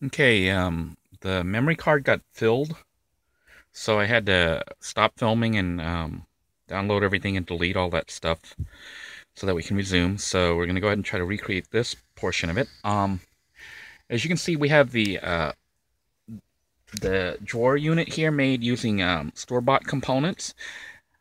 Okay, the memory card got filled, so I had to stop filming and download everything and delete all that stuff so that we can resume. So we're gonna go ahead and try to recreate this portion of it. As you can see, we have the drawer unit here made using store-bought components.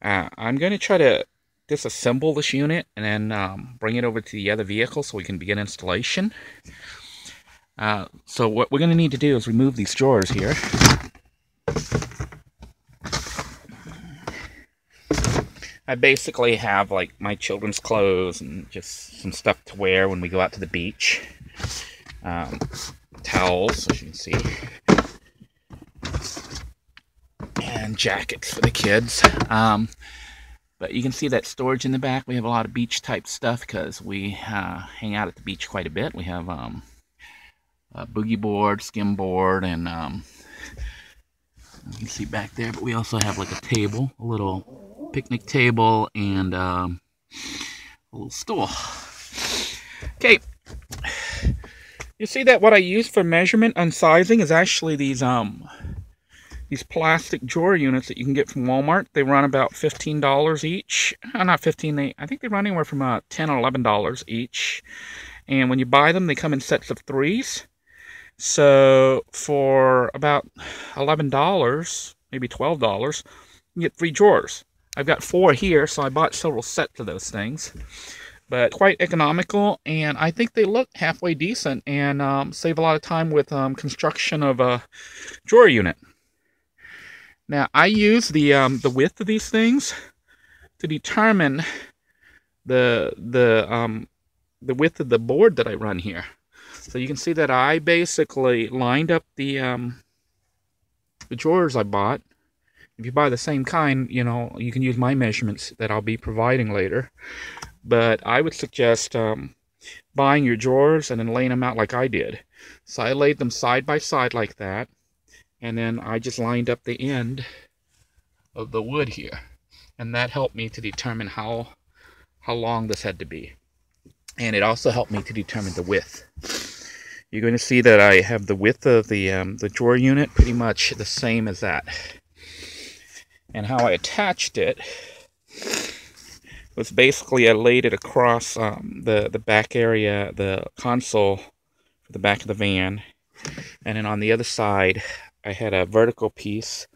I'm going to try to disassemble this unit and then bring it over to the other vehicle so we can begin installation. So what we're going to need to do is remove these drawers here. I basically have like my children's clothes and just some stuff to wear when we go out to the beach. Towels, as you can see. And jackets for the kids. But you can see that storage in the back. We have a lot of beach type stuff because we hang out at the beach quite a bit. We have a boogie board, skim board, and you can see back there, but we also have like a table, a little picnic table, and a little stool. Okay, you see that what I use for measurement and sizing is actually these plastic drawer units that you can get from Walmart. They run about $15 each. Not 15, I think they run anywhere from $10 or $11 each. And when you buy them, they come in sets of 3s. So for about $11, maybe $12, you get 3 drawers. I've got 4 here, so I bought several sets of those things. But quite economical, and I think they look halfway decent and save a lot of time with construction of a drawer unit. Now, I use the width of these things to determine the width of the board that I run here. So you can see that I basically lined up the drawers I bought. If you buy the same kind, you know, you can use my measurements that I'll be providing later. But I would suggest buying your drawers and then laying them out like I did. So I laid them side by side like that. And then I just lined up the end of the wood here. And that helped me to determine how long this had to be. And it also helped me to determine the width. You're going to see that I have the width of the drawer unit pretty much the same as that. And how I attached it was basically I laid it across the back area, the console for the back of the van. And then on the other side, I had a vertical piece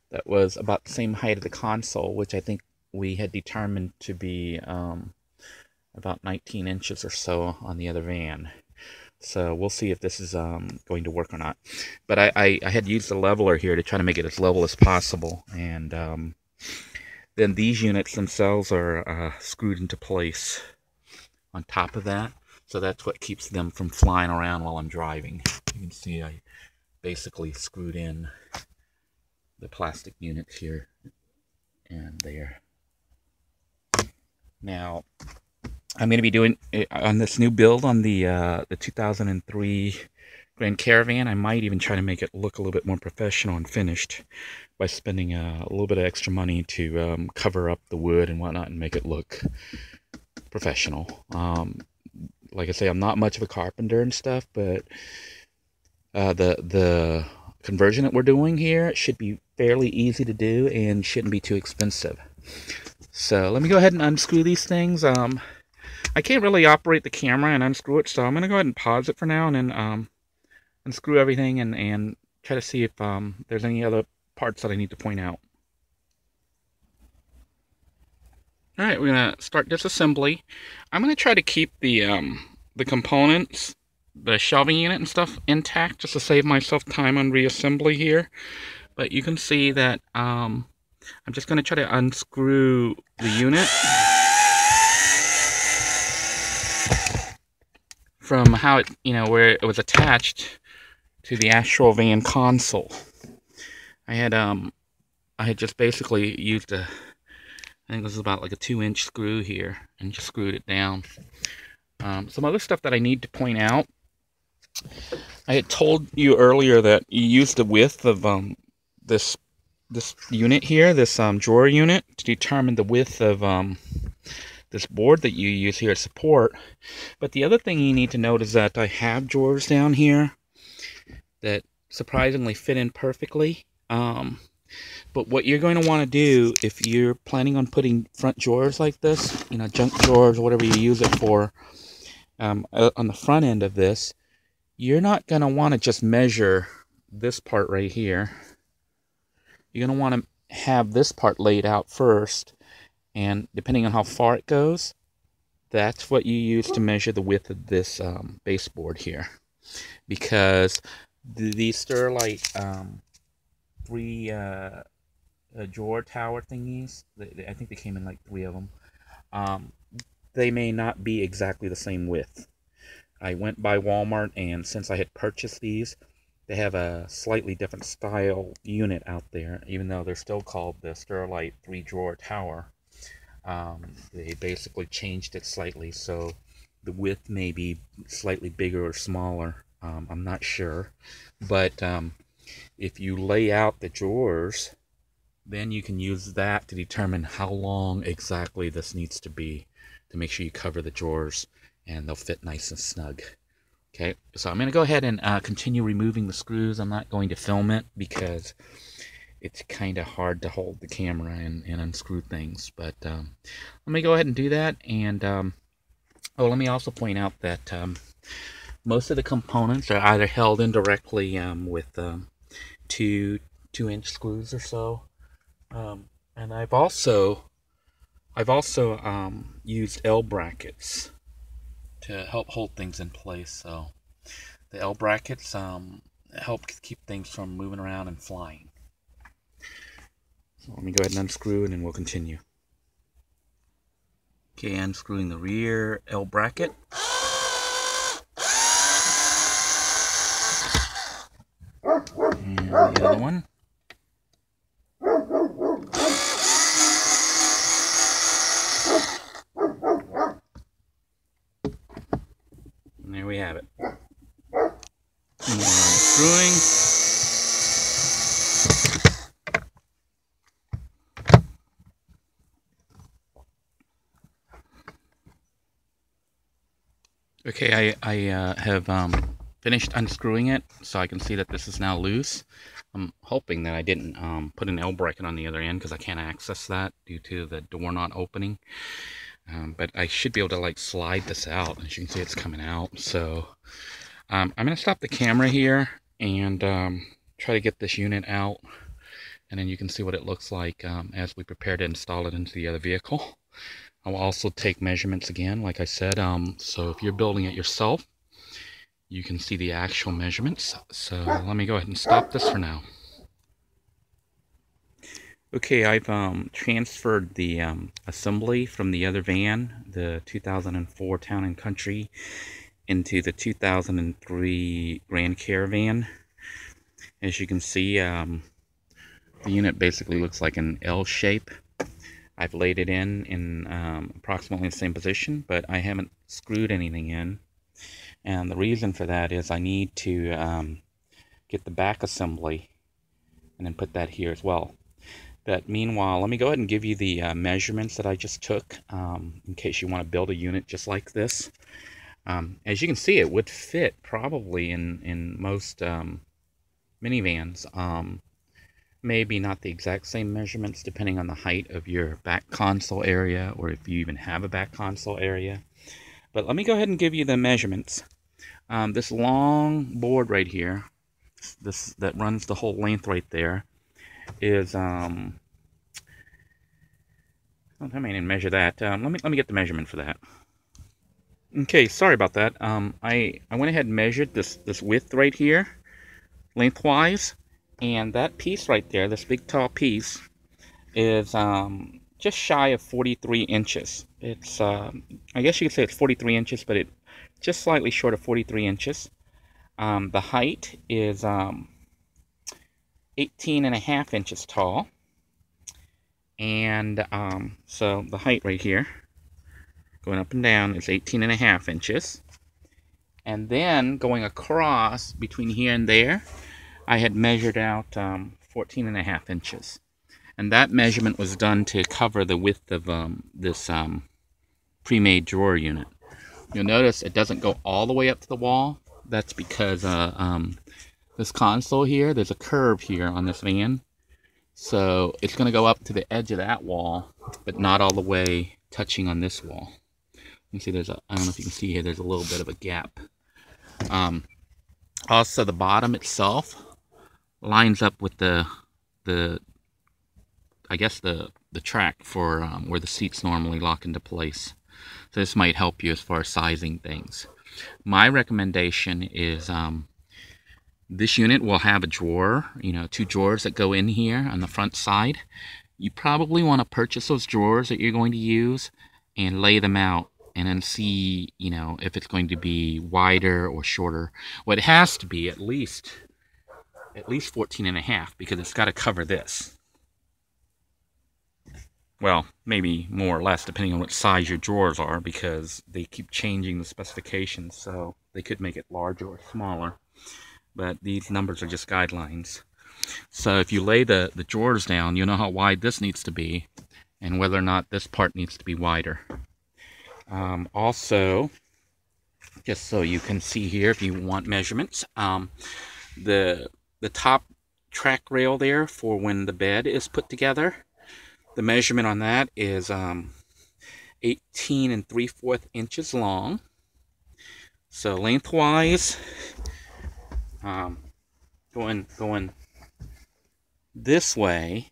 that was about the same height of the console, which I think we had determined to be about 19 inches or so on the other van. So we'll see if this is going to work or not. But I had used a leveler here to try to make it as level as possible. And then these units themselves are screwed into place on top of that. So that's what keeps them from flying around while I'm driving. You can see I basically screwed in the plastic units here and there. Now, I'm going to be doing on this new build on the 2003 Grand Caravan. I might even try to make it look a little bit more professional and finished by spending a little bit of extra money to cover up the wood and whatnot and make it look professional. Like I say, I'm not much of a carpenter and stuff, but the conversion that we're doing here should be fairly easy to do and shouldn't be too expensive. So let me go ahead and unscrew these things. I can't really operate the camera and unscrew it, so I'm going to go ahead and pause it for now and then unscrew everything and try to see if there's any other parts that I need to point out. Alright, we're going to start disassembly. I'm going to try to keep the components, the shelving unit and stuff intact just to save myself time on reassembly here. But you can see that I'm just going to try to unscrew the unit from how it, where it was attached to the actual van console. I had just basically used I think this is about like a 2-inch screw here and just screwed it down. Some other stuff that I need to point out. I had told you earlier that you use the width of this unit here, this drawer unit, to determine the width of this board that you use here as support. But the other thing you need to note is that I have drawers down here that surprisingly fit in perfectly. But what you're going to want to do if you're planning on putting front drawers like this, you know, junk drawers or whatever you use it for, on the front end of this, you're not going to want to just measure this part right here. You're going to want to have this part laid out first, and depending on how far it goes, that's what you use to measure the width of this baseboard here. Because these Sterlite 3 drawer tower thingies, I think they came in like 3 of them, they may not be exactly the same width. I went by Walmart, and since I had purchased these, they have a slightly different style unit out there, even though they're still called the Sterlite 3 drawer tower. They basically changed it slightly, so the width may be slightly bigger or smaller. I'm not sure, but if you lay out the drawers, then you can use that to determine how long exactly this needs to be, to make sure you cover the drawers and they'll fit nice and snug. Okay, so I'm going to go ahead and continue removing the screws. I'm not going to film it because it's kind of hard to hold the camera and unscrew things, but let me go ahead and do that. And oh, let me also point out that most of the components are either held in directly with 2-inch screws or so, and I've also used L brackets to help hold things in place. So the L brackets help keep things from moving around and flying. So let me go ahead and unscrew, and then we'll continue. Okay, unscrewing the rear L bracket. And the other one. And there we have it. More unscrewing. Okay, I have finished unscrewing it, so I can see that this is now loose. I'm hoping that I didn't put an L bracket on the other end, because I can't access that due to the door not opening. But I should be able to like slide this out. As you can see, it's coming out. So I'm going to stop the camera here and try to get this unit out, and then you can see what it looks like as we prepare to install it into the other vehicle. I will also take measurements again, like I said, so if you're building it yourself, you can see the actual measurements. So let me go ahead and stop this for now. Okay, I've transferred the assembly from the other van, the 2004 Town & Country, into the 2003 Grand Caravan. As you can see, the unit basically looks like an L shape. I've laid it in approximately the same position, but I haven't screwed anything in. And the reason for that is I need to get the back assembly and then put that here as well. But meanwhile, let me go ahead and give you the measurements that I just took in case you want to build a unit just like this. As you can see, it would fit probably in most minivans. Maybe not the exact same measurements depending on the height of your back console area, or if you even have a back console area. But let me go ahead and give you the measurements. This long board right here, that runs the whole length right there, is I didn't measure that. Let me get the measurement for that. Okay, sorry about that. I went ahead and measured this width right here, lengthwise. And that piece right there, this big tall piece, is just shy of 43 inches. It's, I guess you could say it's 43 inches, but it's just slightly short of 43 inches. The height is 18.5 inches tall. And so the height right here, going up and down, is 18.5 inches. And then going across between here and there, I had measured out 14.5 inches. And that measurement was done to cover the width of this pre-made drawer unit. You'll notice it doesn't go all the way up to the wall. That's because this console here, there's a curve here on this van. So it's going to go up to the edge of that wall, but not all the way touching on this wall. You can see there's a, I don't know if you can see here, there's a little bit of a gap. Also, the bottom itself lines up with the I guess the track for where the seats normally lock into place. So this might help you as far as sizing things. My recommendation is this unit will have a drawer, you know, 2 drawers that go in here on the front side. You probably want to purchase those drawers that you're going to use and lay them out and then see, you know, if it's going to be wider or shorter. Well, it has to be at least 14.5 because it's got to cover this. Well, maybe more or less depending on what size your drawers are, because they keep changing the specifications, so they could make it larger or smaller. But these numbers are just guidelines. So if you lay the drawers down, you know how wide this needs to be and whether or not this part needs to be wider. Also, just so you can see here if you want measurements, the top track rail there for when the bed is put together, the measurement on that is 18 3/4 inches long. So lengthwise, going this way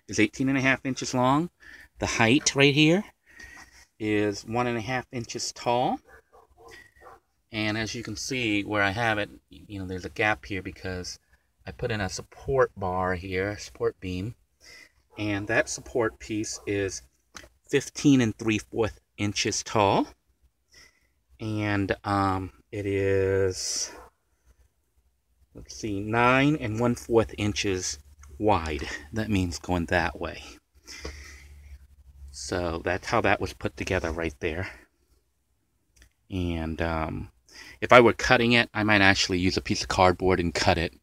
is 18.5 inches long. The height right here is 1.5 inches tall. And as you can see where I have it, you know, there's a gap here because I put in a support bar here, a support beam. And that support piece is 15 3/4 inches tall. And it is, let's see, 9 1/4 inches wide. That means going that way. So that's how that was put together right there. And if I were cutting it, I might actually use a piece of cardboard and cut it,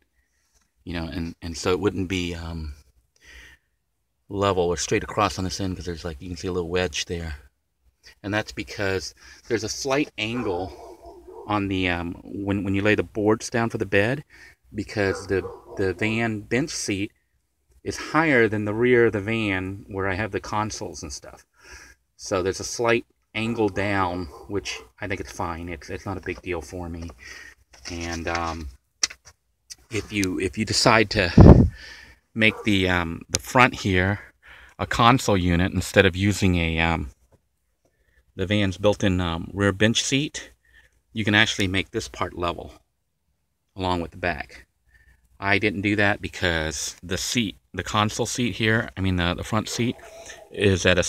you know, and so it wouldn't be level or straight across on this end, because there's, like, you can see a little wedge there. And that's because there's a slight angle on the when you lay the boards down for the bed, because the van bench seat is higher than the rear of the van where I have the consoles and stuff. So there's a slight angle down, which I think it's fine. It's not a big deal for me. And if you decide to make the front here a console unit instead of using a the van's built-in rear bench seat, you can actually make this part level along with the back. I didn't do that because the seat, the console seat here, I mean the front seat, is at a